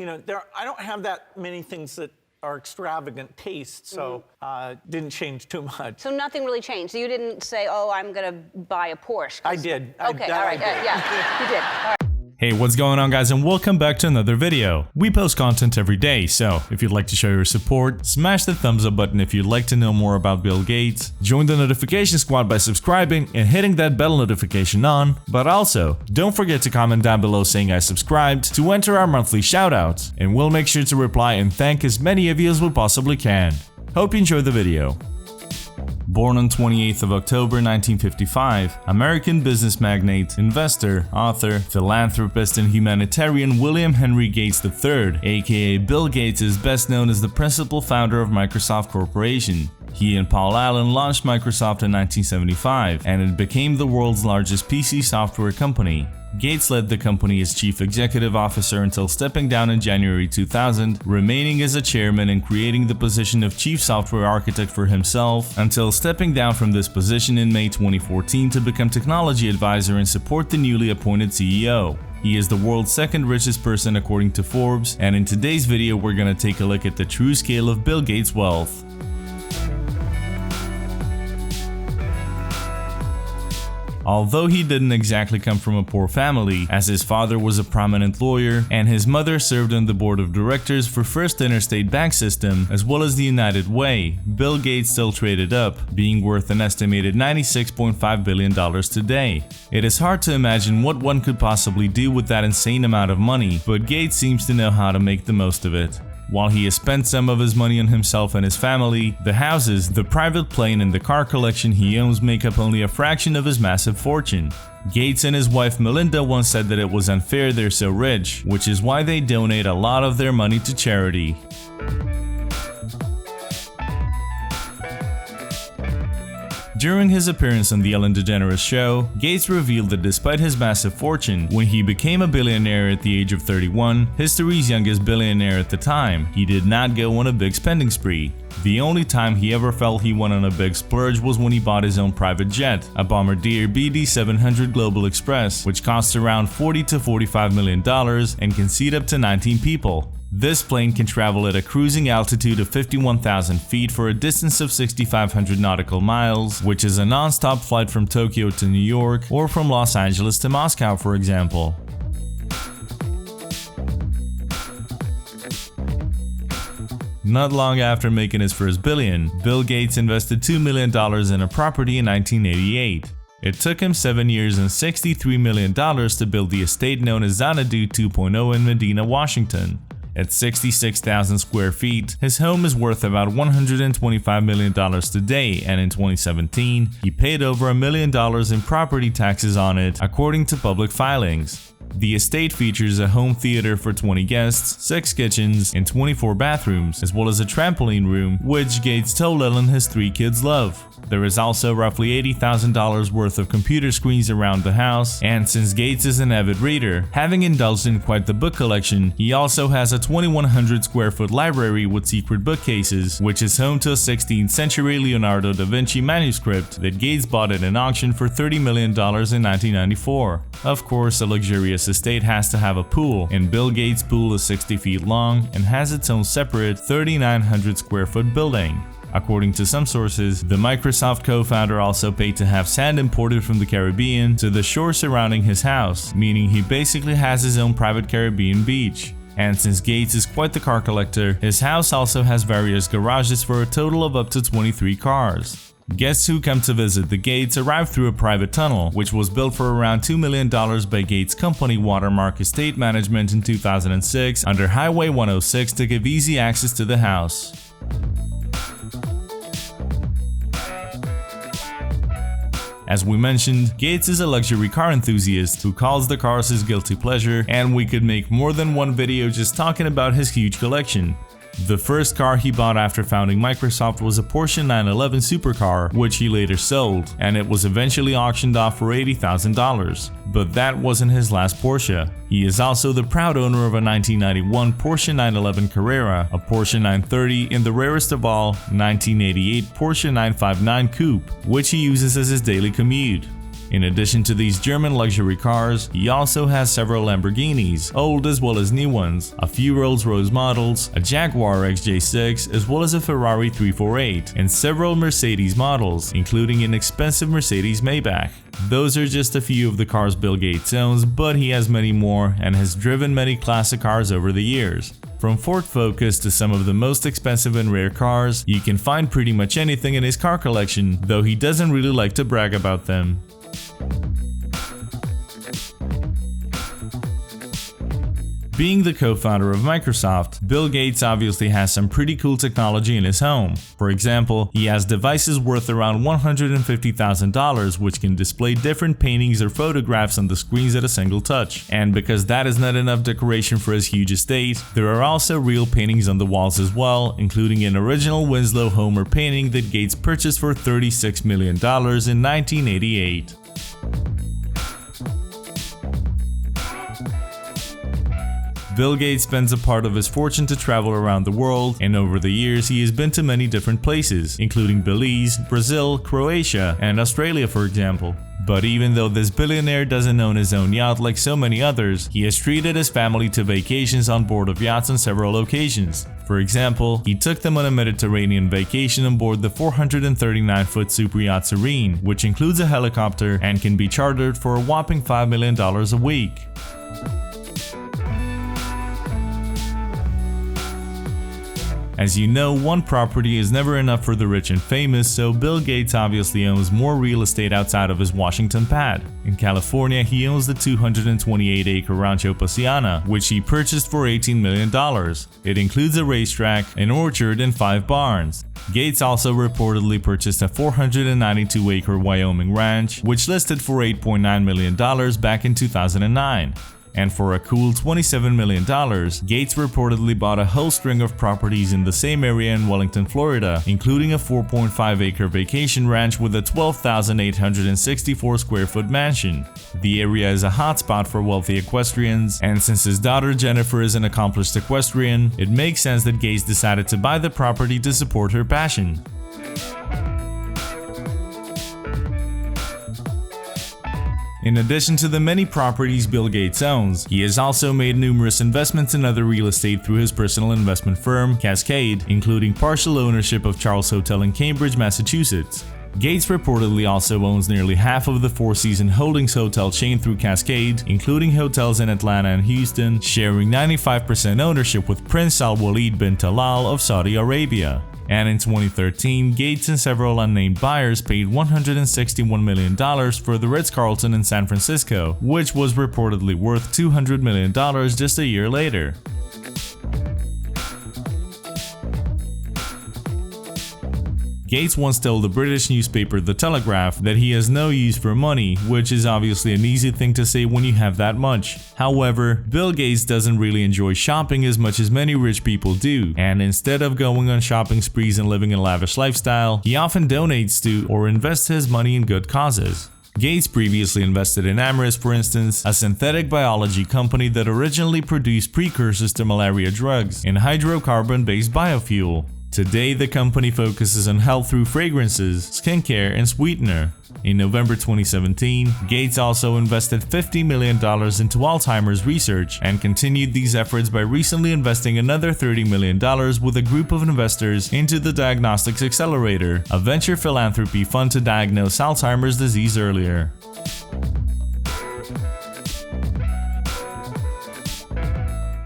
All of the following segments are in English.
I don't have that many things that are extravagant tastes, so didn't change too much. So nothing really changed. You didn't say, "Oh, I'm gonna buy a Porsche." I did. Okay, all right, yeah, you did. All right. Hey, what's going on, guys, and welcome back to another video. We post content every day, so if you'd like to show your support, smash the thumbs up button if you'd like to know more about Bill Gates, join the notification squad by subscribing and hitting that bell notification on, but also, don't forget to comment down below saying I subscribed to enter our monthly shoutouts, and we'll make sure to reply and thank as many of you as we possibly can. Hope you enjoyed the video. Born on 28th of October 1955, American business magnate, investor, author, philanthropist, and humanitarian William Henry Gates III, aka Bill Gates, is best known as the principal founder of Microsoft Corporation. He and Paul Allen launched Microsoft in 1975, and it became the world's largest PC software company. Gates led the company as chief executive officer until stepping down in January 2000, remaining as a chairman and creating the position of chief software architect for himself, until stepping down from this position in May 2014 to become technology advisor and support the newly appointed CEO. He is the world's second richest person according to Forbes, and in today's video we're gonna take a look at the true scale of Bill Gates' wealth. Although he didn't exactly come from a poor family, as his father was a prominent lawyer and his mother served on the board of directors for First Interstate Bank System as well as the United Way, Bill Gates still traded up, being worth an estimated $96.5 billion today. It is hard to imagine what one could possibly do with that insane amount of money, but Gates seems to know how to make the most of it. While he has spent some of his money on himself and his family, the houses, the private plane, and the car collection he owns make up only a fraction of his massive fortune. Gates and his wife Melinda once said that it was unfair they're so rich, which is why they donate a lot of their money to charity. During his appearance on The Ellen DeGeneres Show, Gates revealed that despite his massive fortune, when he became a billionaire at the age of 31, history's youngest billionaire at the time, he did not go on a big spending spree. The only time he ever felt he went on a big splurge was when he bought his own private jet, a Bombardier BD700 Global Express, which costs around $40 to $45 million and can seat up to 19 people. This plane can travel at a cruising altitude of 51,000 feet for a distance of 6,500 nautical miles, which is a non-stop flight from Tokyo to New York or from Los Angeles to Moscow, for example. Not long after making his first billion, Bill Gates invested $2 million in a property in 1988. It took him 7 years and $63 million to build the estate known as Xanadu 2.0 in Medina, Washington. At 66,000 square feet, his home is worth about $125 million today, and in 2017, he paid over $1 million in property taxes on it, according to public filings. The estate features a home theater for 20 guests, 6 kitchens, and 24 bathrooms, as well as a trampoline room, which Gates told Ellen his 3 kids love. There is also roughly $80,000 worth of computer screens around the house, and since Gates is an avid reader, having indulged in quite the book collection, he also has a 2,100 square foot library with secret bookcases, which is home to a 16th century Leonardo da Vinci manuscript that Gates bought at an auction for $30 million in 1994. Of course, a luxurious estate has to have a pool, and Bill Gates' pool is 60 feet long and has its own separate 3,900 square foot building. According to some sources, the Microsoft co-founder also paid to have sand imported from the Caribbean to the shore surrounding his house, meaning he basically has his own private Caribbean beach. And since Gates is quite the car collector, his house also has various garages for a total of up to 23 cars. Guests who come to visit the Gates arrive through a private tunnel, which was built for around $2 million by Gates' company Watermark Estate Management in 2006 under Highway 106 to give easy access to the house. As we mentioned, Gates is a luxury car enthusiast who calls the cars his guilty pleasure, and we could make more than one video just talking about his huge collection. The first car he bought after founding Microsoft was a Porsche 911 supercar, which he later sold, and it was eventually auctioned off for $80,000. But that wasn't his last Porsche. He is also the proud owner of a 1991 Porsche 911 Carrera, a Porsche 930, and the rarest of all, 1988 Porsche 959 Coupe, which he uses as his daily commute. In addition to these German luxury cars, he also has several Lamborghinis, old as well as new ones, a few Rolls-Royce models, a Jaguar XJ6, as well as a Ferrari 348, and several Mercedes models, including an expensive Mercedes Maybach. Those are just a few of the cars Bill Gates owns, but he has many more and has driven many classic cars over the years. From Ford Focus to some of the most expensive and rare cars, you can find pretty much anything in his car collection, though he doesn't really like to brag about them. Being the co-founder of Microsoft, Bill Gates obviously has some pretty cool technology in his home. For example, he has devices worth around $150,000 which can display different paintings or photographs on the screens at a single touch. And because that is not enough decoration for his huge estate, there are also real paintings on the walls as well, including an original Winslow Homer painting that Gates purchased for $36 million in 1988. Bill Gates spends a part of his fortune to travel around the world, and over the years he has been to many different places, including Belize, Brazil, Croatia, and Australia for example. But even though this billionaire doesn't own his own yacht like so many others, he has treated his family to vacations on board of yachts on several occasions. For example, he took them on a Mediterranean vacation on board the 439-foot super yacht Serene, which includes a helicopter and can be chartered for a whopping $5 million a week. As you know, one property is never enough for the rich and famous, so Bill Gates obviously owns more real estate outside of his Washington pad. In California, he owns the 228-acre Rancho Paciana, which he purchased for $18 million. It includes a racetrack, an orchard, and 5 barns. Gates also reportedly purchased a 492-acre Wyoming ranch, which listed for $8.9 million back in 2009. And for a cool $27 million, Gates reportedly bought a whole string of properties in the same area in Wellington, Florida, including a 4.5-acre vacation ranch with a 12,864 square foot mansion. The area is a hotspot for wealthy equestrians, and since his daughter Jennifer is an accomplished equestrian, it makes sense that Gates decided to buy the property to support her passion. In addition to the many properties Bill Gates owns, he has also made numerous investments in other real estate through his personal investment firm, Cascade, including partial ownership of Charles Hotel in Cambridge, Massachusetts. Gates reportedly also owns nearly half of the Four Seasons Holdings hotel chain through Cascade, including hotels in Atlanta and Houston, sharing 95% ownership with Prince Al Walid bin Talal of Saudi Arabia. And in 2013, Gates and several unnamed buyers paid $161 million for the Ritz-Carlton in San Francisco, which was reportedly worth $200 million just a year later. Gates once told the British newspaper The Telegraph that he has no use for money, which is obviously an easy thing to say when you have that much. However, Bill Gates doesn't really enjoy shopping as much as many rich people do, and instead of going on shopping sprees and living a lavish lifestyle, he often donates to or invests his money in good causes. Gates previously invested in Amyris, for instance, a synthetic biology company that originally produced precursors to malaria drugs in hydrocarbon-based biofuel. Today, the company focuses on health through fragrances, skincare, and sweetener. In November 2017, Gates also invested $50 million into Alzheimer's research and continued these efforts by recently investing another $30 million with a group of investors into the Diagnostics Accelerator, a venture philanthropy fund to diagnose Alzheimer's disease earlier.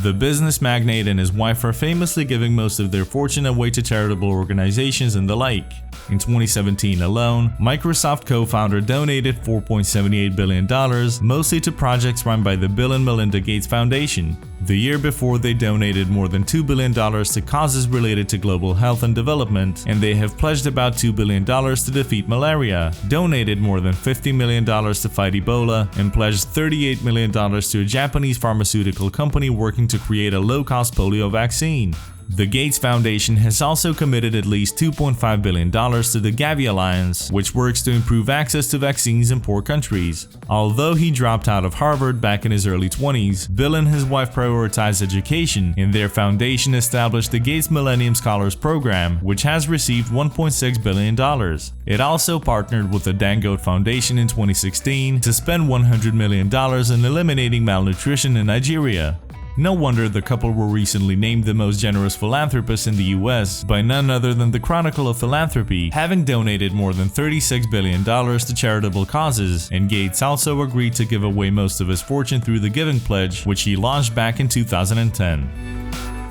The business magnate and his wife are famously giving most of their fortune away to charitable organizations and the like. In 2017 alone, Microsoft co-founder donated $4.78 billion, mostly to projects run by the Bill and Melinda Gates Foundation. The year before, they donated more than $2 billion to causes related to global health and development, and they have pledged about $2 billion to defeat malaria, donated more than $50 million to fight Ebola, and pledged $38 million to a Japanese pharmaceutical company working to create a low-cost polio vaccine. The Gates Foundation has also committed at least $2.5 billion to the Gavi Alliance, which works to improve access to vaccines in poor countries. Although he dropped out of Harvard back in his early 20s, Bill and his wife prioritized education, and their foundation established the Gates Millennium Scholars Program, which has received $1.6 billion. It also partnered with the Dangote Foundation in 2016 to spend $100 million in eliminating malnutrition in Nigeria. No wonder the couple were recently named the most generous philanthropists in the US by none other than the Chronicle of Philanthropy, having donated more than $36 billion to charitable causes, and Gates also agreed to give away most of his fortune through the Giving Pledge, which he launched back in 2010.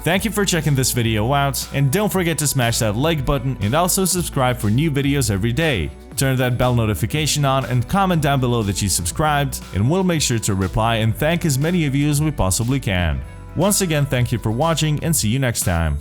Thank you for checking this video out, and don't forget to smash that like button and also subscribe for new videos every day. Turn that bell notification on and comment down below that you subscribed, and we'll make sure to reply and thank as many of you as we possibly can. Once again, thank you for watching and see you next time.